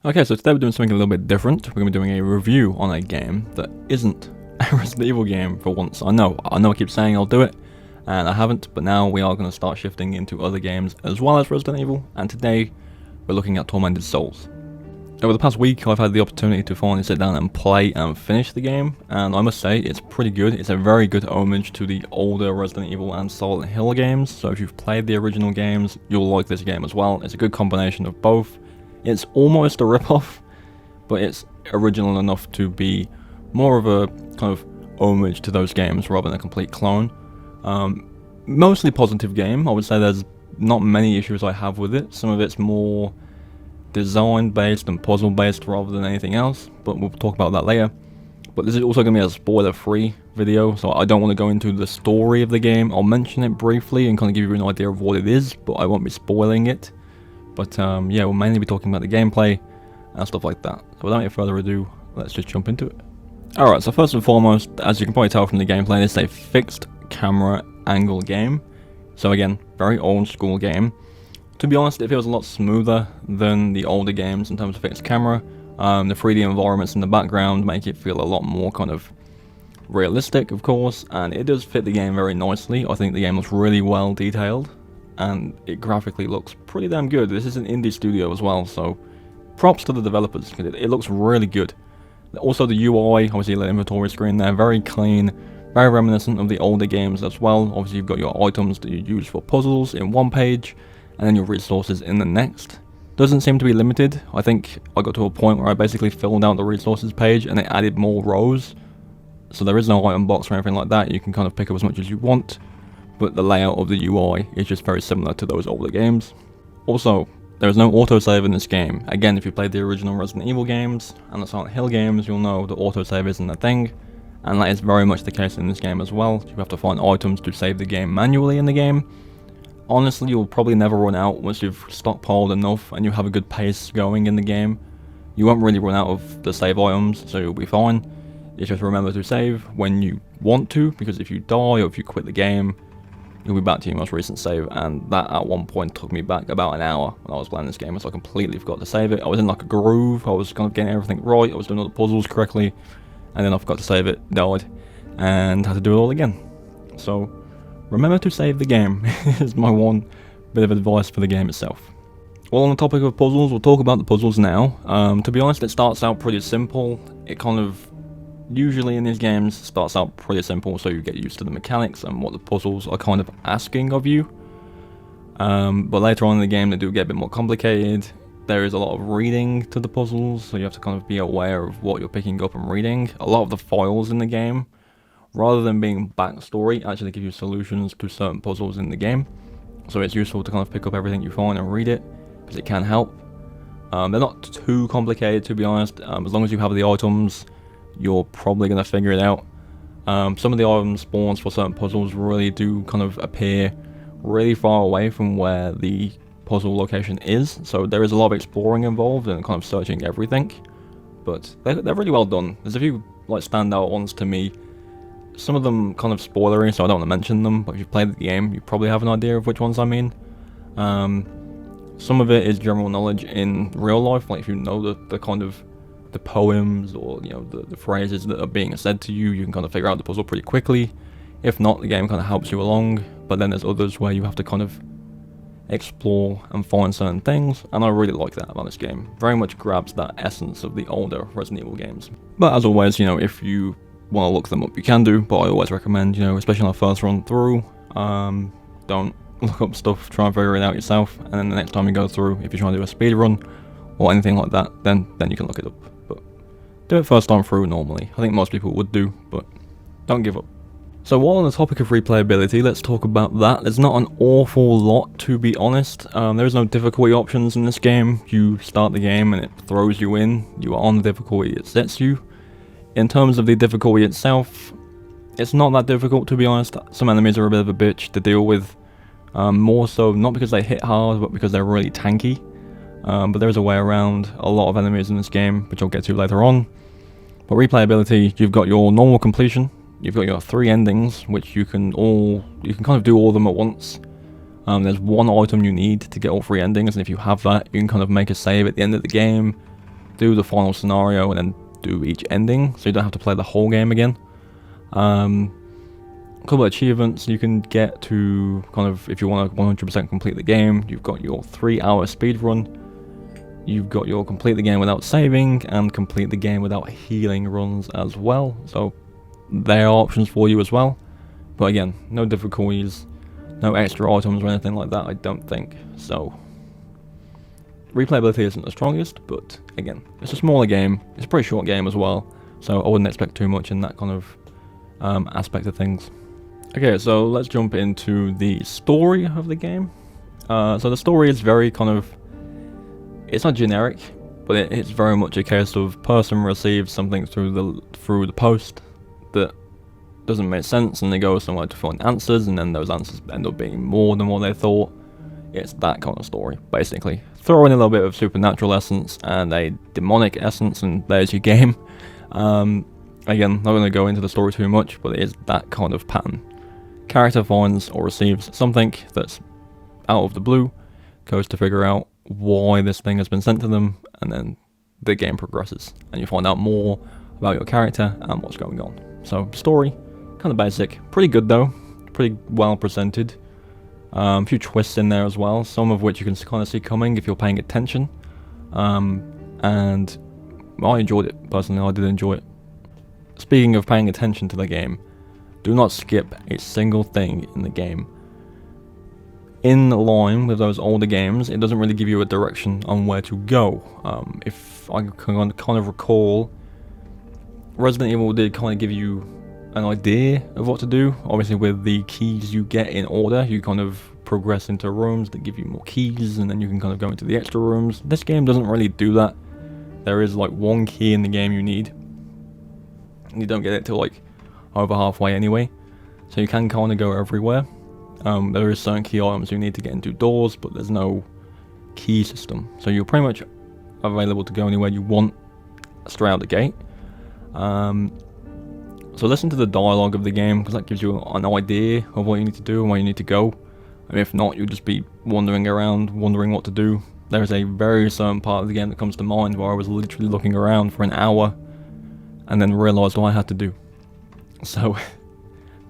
Okay, so today we're doing something a little bit different. We're going to be doing a review on a game that isn't a Resident Evil game for once. I know I keep saying I'll do it, and I haven't, but now we are going to start shifting into other games as well as Resident Evil, and today we're looking at Tormented Souls. Over the past week, I've had the opportunity to finally sit down and play and finish the game, and I must say, it's pretty good. It's a very good homage to the older Resident Evil and Silent Hill games, so if you've played the original games, you'll like this game as well. It's a good combination of both. It's almost a rip-off, but it's original enough to be more of a kind of homage to those games rather than a complete clone. Mostly positive game. I would say there's not many issues I have with it. Some of it's more design-based and puzzle-based rather than anything else, but we'll talk about that later. But this is also going to be a spoiler-free video, so I don't want to go into the story of the game. I'll mention it briefly and kind of give you an idea of what it is, but I won't be spoiling it. But yeah, we'll mainly be talking about the gameplay and stuff like that. So without any further ado, let's just jump into it. Alright, so first and foremost, as you can probably tell from the gameplay, it's a fixed camera angle game. So again, very old school game. To be honest, it feels a lot smoother than the older games in terms of fixed camera. The 3D environments in the background make it feel a lot more kind of realistic, of course, and it does fit the game very nicely. I think the game looks really well detailed, and it graphically looks pretty damn good. This is an indie studio as well, so props to the developers, because it looks really good. Also the UI, obviously the inventory screen there, very clean, very reminiscent of the older games as well. Obviously you've got your items that you use for puzzles in one page, and then your resources in the next. Doesn't seem to be limited. I think I got to a point where I basically filled out the resources page and it added more rows. So there is no item box or anything like that. You can kind of pick up as much as you want, but the layout of the UI is just very similar to those older games. Also, there is no autosave in this game. Again, if you played the original Resident Evil games and the Silent Hill games, you'll know that autosave isn't a thing, and that is very much the case in this game as well. You have to find items to save the game manually in the game. Honestly, you'll probably never run out once you've stockpiled enough and you have a good pace going in the game. You won't really run out of the save items, so you'll be fine. You just remember to save when you want to, because if you die or if you quit the game, you'll be back to your most recent save, and that at one point took me back about an hour when I was playing this game, so I completely forgot to save it. I was in like a groove, I was kind of getting everything right, I was doing all the puzzles correctly, and then I forgot to save it, died, and had to do it all again. So, remember to save the game, is my one bit of advice for the game itself. Well, on the topic of puzzles, we'll talk about the puzzles now. To be honest, it starts out pretty simple. It kind of usually in these games starts out pretty simple, so you get used to the mechanics and what the puzzles are kind of asking of you. But later on in the game they do get a bit more complicated. There is a lot of reading to the puzzles, so you have to kind of be aware of what you're picking up and reading. A lot of the files in the game, rather than being backstory, actually give you solutions to certain puzzles in the game. So it's useful to kind of pick up everything you find and read it, because it can help. They're not too complicated, to be honest. As long as you have the items, you're probably going to figure it out. Some of the item spawns for certain puzzles really do kind of appear really far away from where the puzzle location is, so there is a lot of exploring involved and kind of searching everything, but they're really well done. There's a few like standout ones to me, some of them kind of spoilery, so I don't want to mention them, but if you've played the game you probably have an idea of which ones I mean. Some of it is general knowledge in real life, like if you know the kind of the poems or the phrases that are being said to you, you can kind of figure out the puzzle pretty quickly. If not, the game kind of helps you along, but then there's others where you have to kind of explore and find certain things, and I really like that about this game. Very much grabs that essence of the older Resident Evil games. But as always, if you want to look them up, you can do, but I always recommend, especially on a first run through, don't look up stuff, try and figure it out yourself, and then the next time you go through, if you're trying to do a speed run or anything like that, then you can look it up. Do it first time through normally. I think most people would do, but don't give up. So while on the topic of replayability, let's talk about that. There's not an awful lot, to be honest. There is no difficulty options in this game. You start the game and it throws you in. You are on the difficulty it sets you. In terms of the difficulty itself, it's not that difficult, to be honest. Some enemies are a bit of a bitch to deal with. More so, not because they hit hard, but because they're really tanky. But there is a way around a lot of enemies in this game, which I'll get to later on. But replayability, you've got your normal completion, you've got your 3 endings, which you can kind of do all of them at once. There's one item you need to get all 3 endings, and if you have that, you can kind of make a save at the end of the game, do the final scenario and then do each ending, so you don't have to play the whole game again. A couple of achievements you can get to kind of, if you want to 100% complete the game. You've got your 3-hour speed run. You've got your complete the game without saving and complete the game without healing runs as well. So there are options for you as well. But again, no difficulties, no extra items or anything like that, I don't think. So replayability isn't the strongest, but again, it's a smaller game. It's a pretty short game as well, so I wouldn't expect too much in that kind of aspect of things. Okay, so let's jump into the story of the game. So the story is very kind of, it's not generic, but it's very much a case of person receives something through the post that doesn't make sense, and they go somewhere to find answers, and then those answers end up being more than what they thought. It's that kind of story, basically. Throw in a little bit of supernatural essence and a demonic essence, and there's your game. Again, not going to go into the story too much, but it is that kind of pattern. Character finds or receives something that's out of the blue, goes to figure out why this thing has been sent to them, and then the game progresses, and you find out more about your character and what's going on. So, story, kind of basic. Pretty good though, pretty well presented. A few twists in there as well, some of which you can kind of see coming if you're paying attention. And I enjoyed it, personally, I did enjoy it. Speaking of paying attention to the game, do not skip a single thing in the game. In line with those older games, it doesn't really give you a direction on where to go. If I can kind of recall, Resident Evil did kind of give you an idea of what to do. Obviously with the keys you get in order, you kind of progress into rooms that give you more keys, and then you can kind of go into the extra rooms. This game doesn't really do that. There is like one key in the game you need, and you don't get it till like over halfway anyway, so you can kind of go everywhere. There is certain key items you need to get into doors, but there's no key system, so you're pretty much available to go anywhere you want straight out the gate. So listen to the dialogue of the game, because that gives you an idea of what you need to do and where you need to go. And if not, you'll just be wandering around, wondering what to do. There is a very certain part of the game that comes to mind where I was literally looking around for an hour and then realised what I had to do. So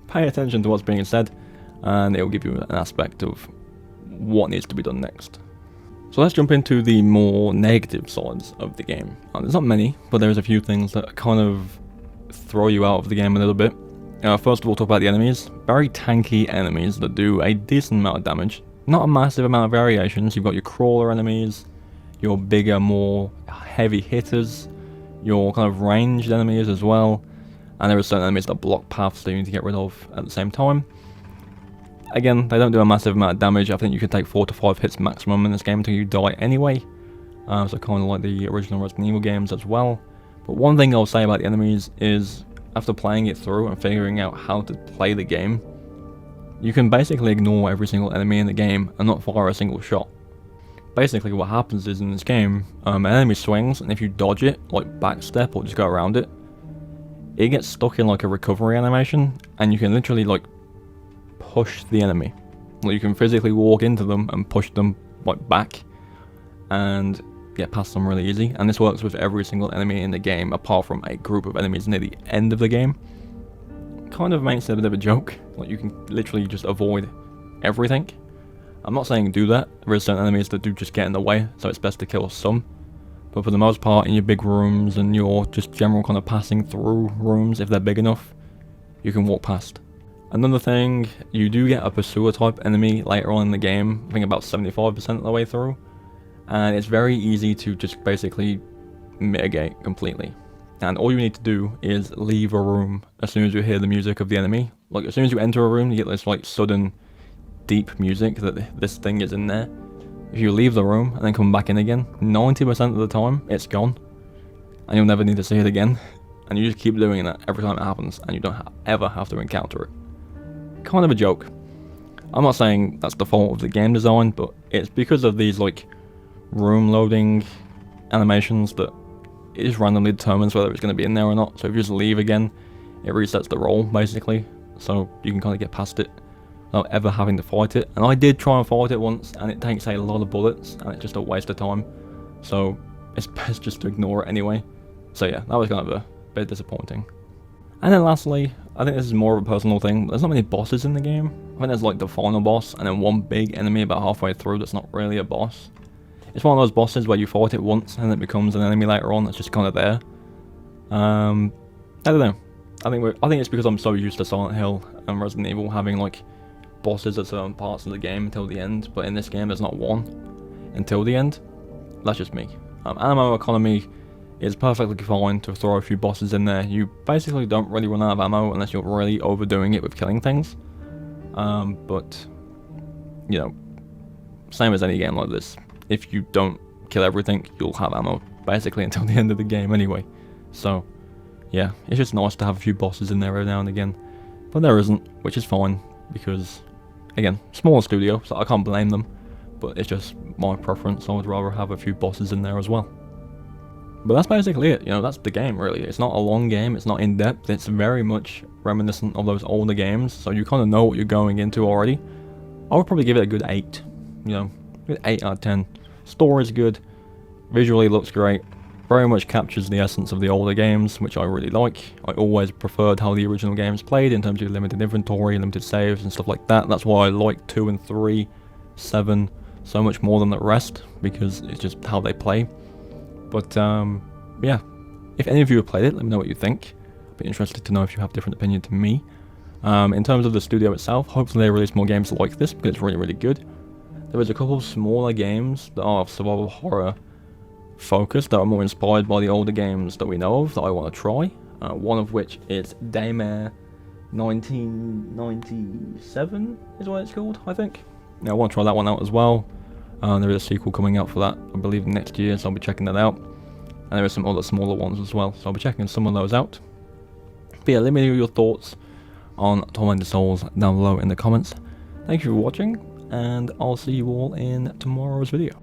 pay attention to what's being said, and it will give you an aspect of what needs to be done next. So let's jump into the more negative sides of the game. There's not many, but there's a few things that kind of throw you out of the game a little bit. First of all, talk about the enemies. Very tanky enemies that do a decent amount of damage. Not a massive amount of variations. You've got your crawler enemies, your bigger, more heavy hitters, your kind of ranged enemies as well, and there are certain enemies that block paths that you need to get rid of at the same time. Again, they don't do a massive amount of damage. I think you can take 4 to 5 hits maximum in this game until you die anyway. So kind of like the original Resident Evil games as well. But one thing I'll say about the enemies is, after playing it through and figuring out how to play the game, you can basically ignore every single enemy in the game and not fire a single shot. Basically what happens is, in this game, an enemy swings, and if you dodge it, like backstep or just go around it, it gets stuck in like a recovery animation, and you can literally like push the enemy. Like, you can physically walk into them and push them like back and get past them really easy. And this works with every single enemy in the game, apart from a group of enemies near the end of the game. Kind of makes it a bit of a joke. Like, you can literally just avoid everything. I'm not saying do that. There are certain enemies that do just get in the way, so it's best to kill some. But for the most part, in your big rooms and your just general kind of passing through rooms, if they're big enough, you can walk past. Another thing, you do get a pursuer type enemy later on in the game, I think about 75% of the way through, and it's very easy to just basically mitigate completely. And all you need to do is leave a room as soon as you hear the music of the enemy. Like, as soon as you enter a room, you get this like sudden deep music that this thing is in there. If you leave the room and then come back in again, 90% of the time it's gone, and you'll never need to see it again. And you just keep doing that every time it happens, and you don't ever have to encounter it. Kind of a joke. I'm not saying that's the fault of the game design, but it's because of these like room loading animations that it just randomly determines whether it's going to be in there or not. So if you just leave again, it resets the roll basically, so you can kind of get past it without ever having to fight it. And I did try and fight it once, and it takes a lot of bullets, and it's just a waste of time. So it's best just to ignore it anyway. So yeah, that was kind of a bit disappointing. And then lastly, I think this is more of a personal thing. There's not many bosses in the game. I think there's like the final boss and then one big enemy about halfway through that's not really a boss. It's one of those bosses where you fought it once and it becomes an enemy later on that's just kind of there. I don't know. I think it's because I'm so used to Silent Hill and Resident Evil having like bosses at certain parts of the game until the end, but in this game there's not one until the end. That's just me. Ammo economy is perfectly fine to throw a few bosses in there. You basically don't really run out of ammo unless you're really overdoing it with killing things. But you know, same as any game like this, if you don't kill everything, you'll have ammo basically until the end of the game anyway. So yeah, it's just nice to have a few bosses in there every now and again. But there isn't, which is fine, because again, smaller studio, so I can't blame them. But it's just my preference. I would rather have a few bosses in there as well. But that's basically it, you know, that's the game really. It's not a long game, it's not in depth, it's very much reminiscent of those older games, so you kind of know what you're going into already. I would probably give it a good 8, you know, good 8 out of 10. Story's good, visually looks great, very much captures the essence of the older games, which I really like. I always preferred how the original games played in terms of limited inventory, limited saves and stuff like that. That's why I like 2 and 3, 7 so much more than the rest, because it's just how they play. But yeah, if any of you have played it, let me know what you think. I'd be interested to know if you have a different opinion to me. In terms of the studio itself, hopefully they release more games like this, because it's really, really good. There is a couple of smaller games that are survival horror focused, that are more inspired by the older games that we know of, that I want to try. One of which is Daymare 1997 is what it's called, I think. Yeah, I want to try that one out as well. There is a sequel coming out for that, I believe next year, so I'll be checking that out. And there are some other smaller ones as well, so I'll be checking some of those out. But yeah, let me know your thoughts on Tormented Souls down below in the comments. Thank you for watching, and I'll see you all in tomorrow's video.